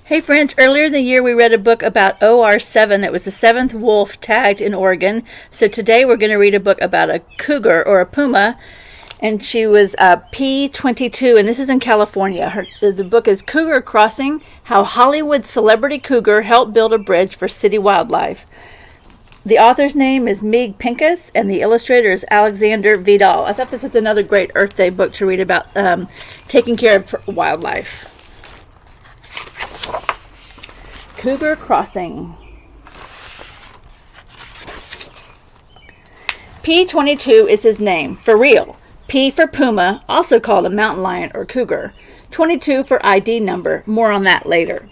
Hey friends, earlier in the year we read a book about OR7 that was the seventh wolf tagged in Oregon. So today we're going to read a book about a cougar or a puma, and she was P22, and this is in California. The book is Cougar Crossing, How Hollywood Celebrity Cougar Helped Build a Bridge for City Wildlife. The author's name is Meed Pincus, and the illustrator is Alexander Vidal. I thought this was another great Earth Day book to read about taking care of wildlife. Cougar Crossing. P22 is his name, for real. P for puma, also called a mountain lion or cougar. 22 for ID number, more on that later.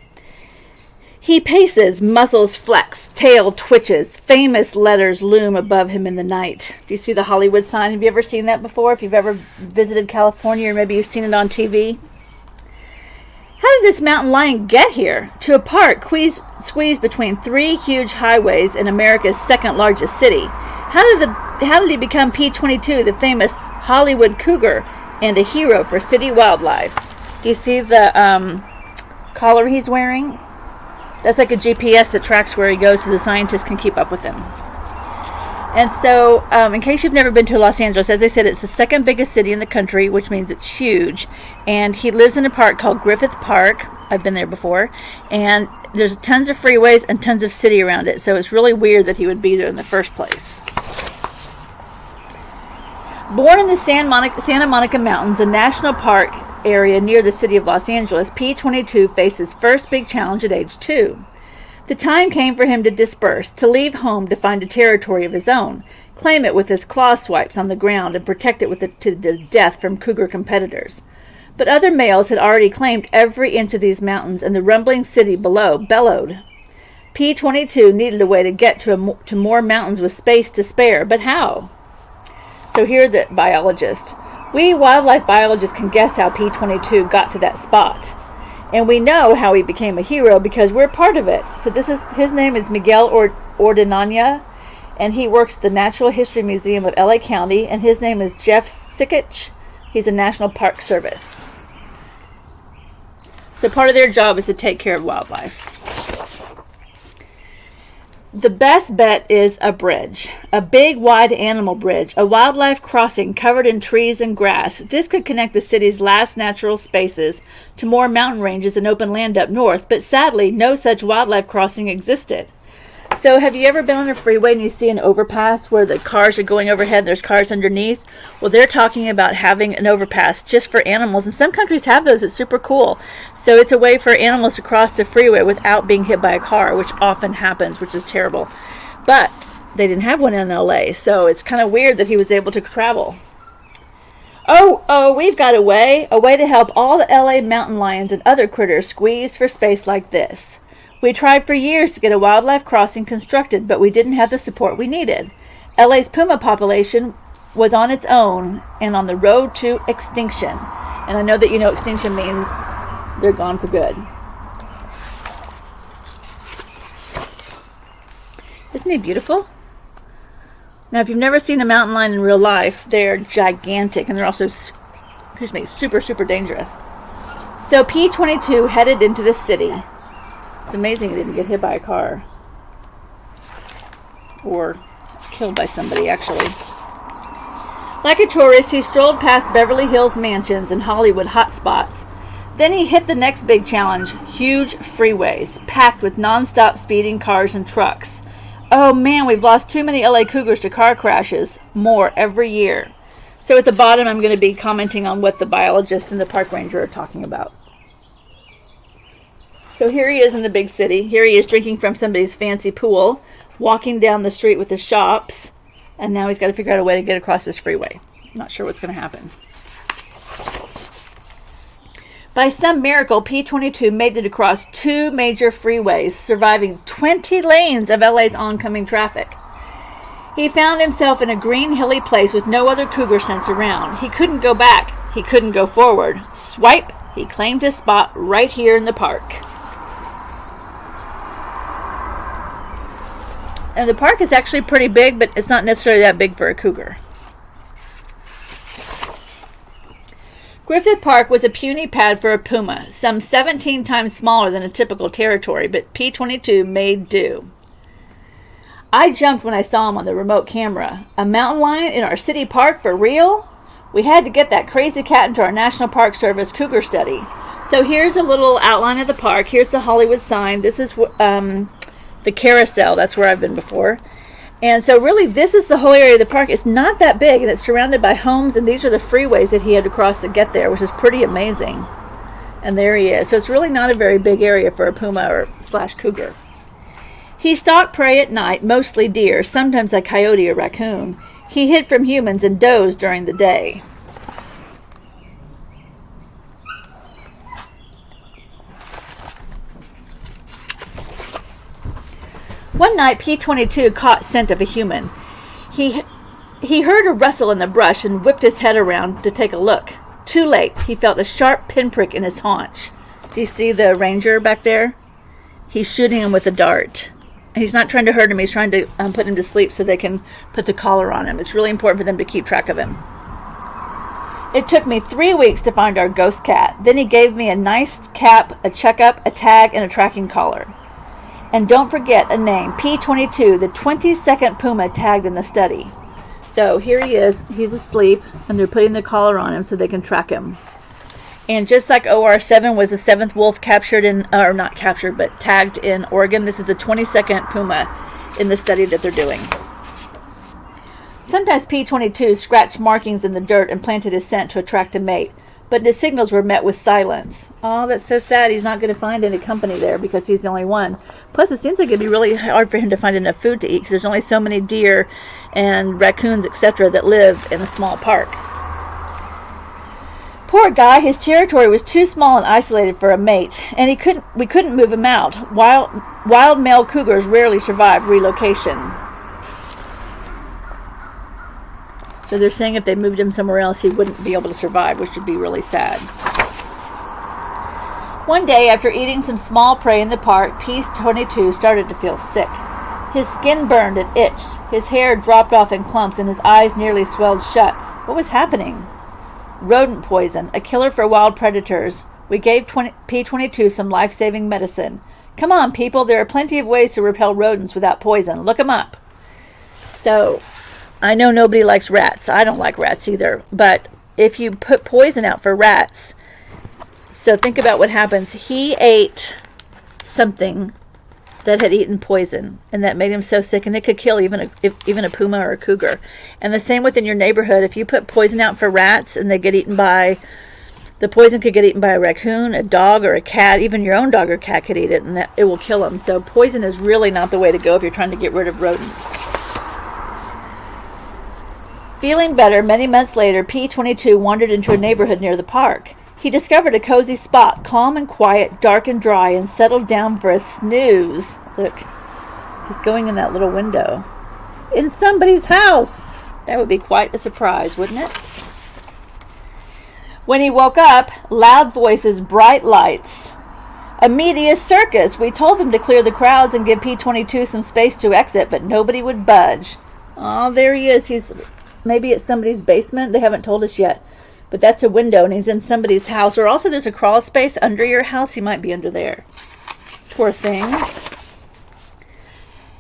He paces, muzzles flex, tail twitches, famous letters loom above him in the night. Do you see the Hollywood sign? Have you ever seen that before? If you've ever visited California, or maybe you've seen it on TV? How did this mountain lion get here? To a park squeezed between three huge highways in America's second largest city. How did he become P22, the famous Hollywood cougar and a hero for city wildlife? Do you see the collar he's wearing? That's like a GPS that tracks where he goes so the scientists can keep up with him. And so, in case you've never been to Los Angeles, as I said, it's the second biggest city in the country, which means it's huge. And he lives in a park called Griffith Park. I've been there before. And there's tons of freeways and tons of city around it. So it's really weird that he would be there in the first place. Born in the Santa Monica Mountains, a national park area near the city of Los Angeles, P22 faced his first big challenge at age 2. The time came for him to disperse, to leave home to find a territory of his own, claim it with his claw swipes on the ground, and protect it to the death from cougar competitors. But other males had already claimed every inch of these mountains, and the rumbling city below bellowed. P22 needed a way to get to more mountains with space to spare, but how? So here's the biologist. We wildlife biologists can guess how P22 got to that spot. And we know how he became a hero because we're part of it. So his name is Miguel Ordenana, and he works at the Natural History Museum of LA County, and his name is Jeff Sikich. He's a National Park Service. So part of their job is to take care of wildlife. The best bet is a bridge, a big, wide animal bridge, a wildlife crossing covered in trees and grass. This could connect the city's last natural spaces to more mountain ranges and open land up north, but sadly, no such wildlife crossing existed. So have you ever been on a freeway and you see an overpass where the cars are going overhead and there's cars underneath? Well, they're talking about having an overpass just for animals, and some countries have those. It's super cool. So it's a way for animals to cross the freeway without being hit by a car, which often happens, which is terrible. But they didn't have one in LA, so it's kind of weird that he was able to travel. Oh, we've got a way to help all the LA mountain lions and other critters squeeze for space like this. We tried for years to get a wildlife crossing constructed, but we didn't have the support we needed. LA's puma population was on its own and on the road to extinction. And I know that you know extinction means they're gone for good. Isn't he beautiful? Now, if you've never seen a mountain lion in real life, they're gigantic, and they're also, super, super dangerous. So P22 headed into the city. It's amazing he didn't get hit by a car. Or killed by somebody, actually. Like a tourist, he strolled past Beverly Hills mansions and Hollywood hotspots. Then he hit the next big challenge, huge freeways, packed with non-stop speeding cars and trucks. Oh man, we've lost too many LA Cougars to car crashes. More every year. So at the bottom, I'm going to be commenting on what the biologist and the park ranger are talking about. So here he is in the big city. Here he is drinking from somebody's fancy pool, walking down the street with the shops, and now he's got to figure out a way to get across this freeway. I'm not sure what's going to happen. By some miracle, P22 made it across 2 major freeways, surviving 20 lanes of LA's oncoming traffic. He found himself in a green, hilly place with no other cougar scents around. He couldn't go back. He couldn't go forward. Swipe, he claimed his spot right here in the park. And the park is actually pretty big, but it's not necessarily that big for a cougar. Griffith Park was a puny pad for a puma, some 17 times smaller than a typical territory, but P-22 made do. I jumped when I saw him on the remote camera. A mountain lion in our city park for real? We had to get that crazy cat into our National Park Service cougar study. So here's a little outline of the park. Here's the Hollywood sign. This is the carousel. That's where I've been before. And so really this is the whole area of the park. It's not that big, and it's surrounded by homes, and these are the freeways that he had to cross to get there, which is pretty amazing. And there he is. So it's really not a very big area for a puma or / cougar. He stalked prey at night, mostly deer, sometimes a coyote or raccoon. He hid from humans and dozed during the day. One night, P-22 caught scent of a human. He heard a rustle in the brush and whipped his head around to take a look. Too late. He felt a sharp pinprick in his haunch. Do you see the ranger back there? He's shooting him with a dart. He's not trying to hurt him. He's trying to put him to sleep so they can put the collar on him. It's really important for them to keep track of him. It took me 3 weeks to find our ghost cat. Then he gave me a nice cap, a checkup, a tag, and a tracking collar. And don't forget a name, P-22, the 22nd puma tagged in the study. So here he is. He's asleep, and they're putting the collar on him so they can track him. And just like OR7 was the 7th wolf captured in, or not captured, but tagged in Oregon, this is the 22nd puma in the study that they're doing. Sometimes P-22 scratched markings in the dirt and planted his scent to attract a mate, but his signals were met with silence. Oh, that's so sad. He's not going to find any company there because he's the only one. Plus, it seems like it'd be really hard for him to find enough food to eat because there's only so many deer and raccoons, etc., that live in a small park. Poor guy, his territory was too small and isolated for a mate, and we couldn't move him out. Wild male cougars rarely survive relocation. So they're saying if they moved him somewhere else, he wouldn't be able to survive, which would be really sad. One day, after eating some small prey in the park, P-22 started to feel sick. His skin burned and itched. His hair dropped off in clumps, and his eyes nearly swelled shut. What was happening? Rodent poison, a killer for wild predators. We gave P-22 some life-saving medicine. Come on, people, there are plenty of ways to repel rodents without poison. Look them up. So, I know nobody likes rats. I don't like rats either. But if you put poison out for rats, so think about what happens. He ate something that had eaten poison, and that made him so sick, and it could kill even a puma or a cougar. And the same within your neighborhood. If you put poison out for rats and they get eaten by, the poison could get eaten by a raccoon, a dog, or a cat. Even your own dog or cat could eat it, and that it will kill them. So poison is really not the way to go if you're trying to get rid of rodents. Feeling better, many months later, P-22 wandered into a neighborhood near the park. He discovered a cozy spot, calm and quiet, dark and dry, and settled down for a snooze. Look, he's going in that little window. In somebody's house! That would be quite a surprise, wouldn't it? When he woke up, loud voices, bright lights. A media circus! We told him to clear the crowds and give P-22 some space to exit, but nobody would budge. Oh, there he is. He's maybe at somebody's basement. They haven't told us yet. But that's a window, and he's in somebody's house. Or also there's a crawl space under your house. He might be under there. Poor thing.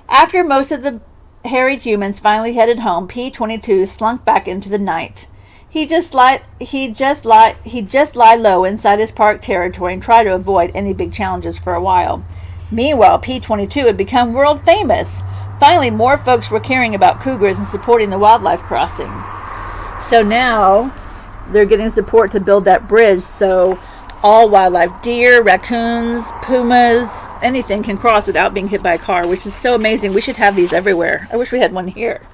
After most of the harried humans finally headed home, P-22 slunk back into the night. He'd just lie low inside his park territory and try to avoid any big challenges for a while. Meanwhile, P-22 had become world famous. Finally, more folks were caring about cougars and supporting the wildlife crossing. So now they're getting support to build that bridge so all wildlife, deer, raccoons, pumas, anything can cross without being hit by a car, which is so amazing. We should have these everywhere. I wish we had one here.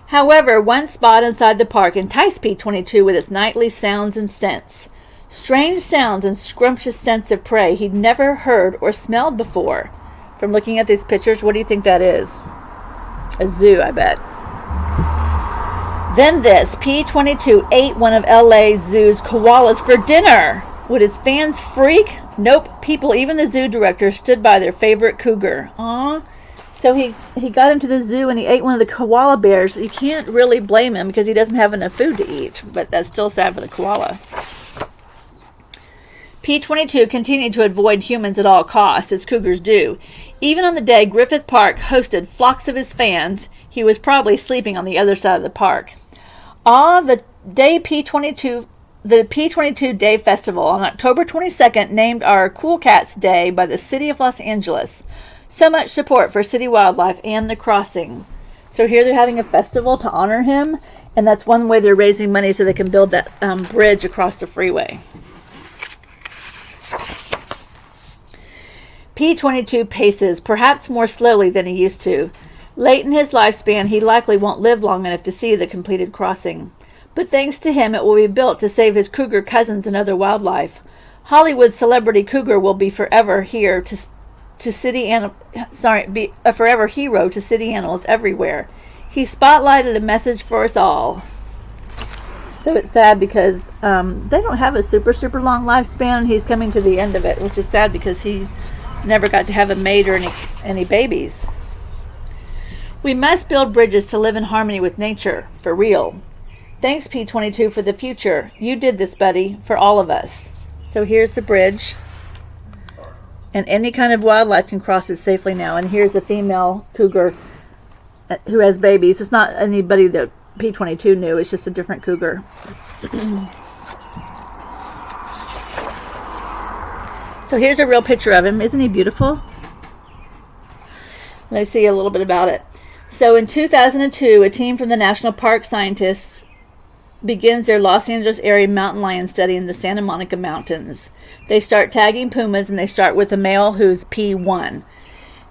However, one spot inside the park enticed P-22 with its nightly sounds and scents. Strange sounds and scrumptious scents of prey he'd never heard or smelled before. From looking at these pictures, what do you think that is? A zoo, I bet. Then this, P-22 ate one of LA Zoo's koalas for dinner. Would his fans freak? Nope, people, even the zoo director, stood by their favorite cougar. Aw, So he got into the zoo and he ate one of the koala bears. You can't really blame him because he doesn't have enough food to eat, but that's still sad for the koala. P-22 continued to avoid humans at all costs, as cougars do. Even on the day Griffith Park hosted flocks of his fans, he was probably sleeping on the other side of the park. The P-22 Day Festival on October 22nd named our Cool Cats Day by the City of Los Angeles. So much support for city wildlife and the crossing. So here they're having a festival to honor him, and that's one way they're raising money so they can build that bridge across the freeway. P-22 paces, perhaps more slowly than he used to. Late in his lifespan, he likely won't live long enough to see the completed crossing. But thanks to him, it will be built to save his cougar cousins and other wildlife. Hollywood celebrity cougar will be forever here be a forever hero to city animals everywhere. He spotlighted a message for us all. So it's sad because they don't have a super long lifespan, and he's coming to the end of it, which is sad because he never got to have a mate or any babies. We must build bridges to live in harmony with nature, for real. Thanks, P-22, for the future. You did this, buddy, for all of us. So here's the bridge. And any kind of wildlife can cross it safely now. And here's a female cougar who has babies. It's not anybody that P-22 knew. It's just a different cougar. So here's a real picture of him. Isn't he beautiful? Let's see a little bit about it. So in 2002, a team from the National Park scientists begins their Los Angeles area mountain lion study in the Santa Monica Mountains. They start tagging pumas, and they start with a male who's P1.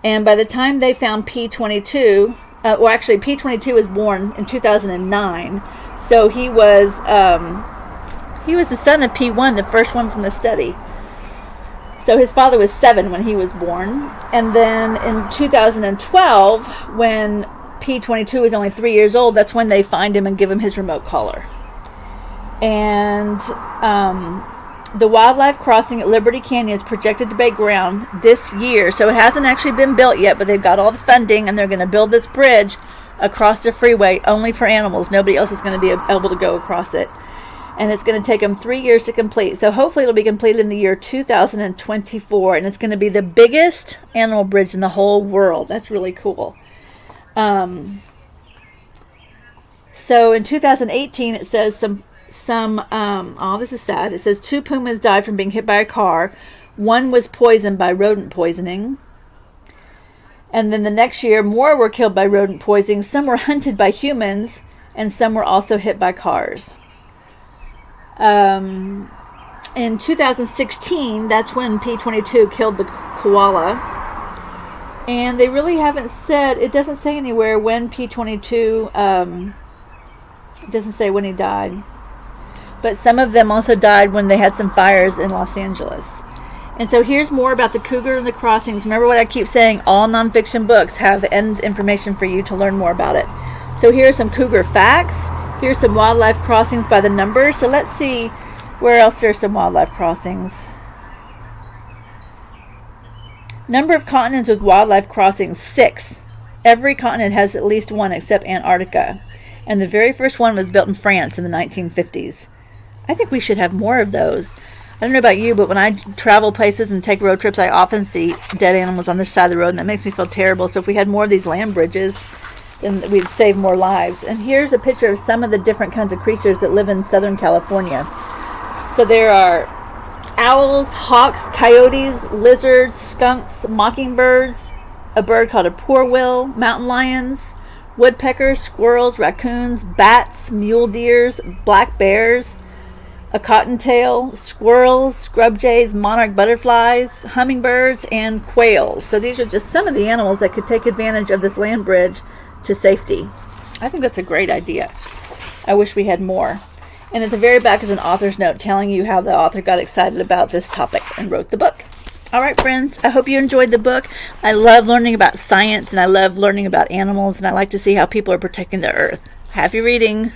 And by the time they found P-22, P-22 was born in 2009, so he was the son of P1, the first one from the study. So his father was 7 when he was born. And then in 2012, when P-22 was only 3 years old, that's when they find him and give him his remote collar. And the wildlife crossing at Liberty Canyon is projected to break ground this year. So it hasn't actually been built yet, but they've got all the funding, and they're going to build this bridge across the freeway only for animals. Nobody else is going to be able to go across it. And it's going to take them 3 years to complete. So hopefully it'll be completed in the year 2024. And it's going to be the biggest animal bridge in the whole world. That's really cool. So in 2018, it says this is sad. It says 2 pumas died from being hit by a car. 1 was poisoned by rodent poisoning. And then the next year, more were killed by rodent poisoning. Some were hunted by humans, and some were also hit by cars. In 2016, that's when P-22 killed the koala. And they really haven't said, it doesn't say anywhere when P-22, it doesn't say when he died. But some of them also died when they had some fires in Los Angeles. And so here's more about the cougar and the crossings. Remember what I keep saying, all nonfiction books have end information for you to learn more about it. So here are some cougar facts. Here's some wildlife crossings by the numbers. So let's see where else there's some wildlife crossings. Number of continents with wildlife crossings, 6. Every continent has at least one except Antarctica. And the very first one was built in France in the 1950s. I think we should have more of those. I don't know about you, but when I travel places and take road trips, I often see dead animals on the side of the road, and that makes me feel terrible. So if we had more of these land bridges, then we'd save more lives. And here's a picture of some of the different kinds of creatures that live in Southern California. So there are owls, hawks, coyotes, lizards, skunks, mockingbirds, a bird called a poorwill, mountain lions, woodpeckers, squirrels, raccoons, bats, mule deers, black bears, a cottontail, squirrels, scrub jays, monarch butterflies, hummingbirds, and quails. So these are just some of the animals that could take advantage of this land bridge to safety. I think that's a great idea. I wish we had more. And at the very back is an author's note telling you how the author got excited about this topic and wrote the book. All right, friends, I hope you enjoyed the book. I love learning about science, and I love learning about animals, and I like to see how people are protecting the earth. Happy reading.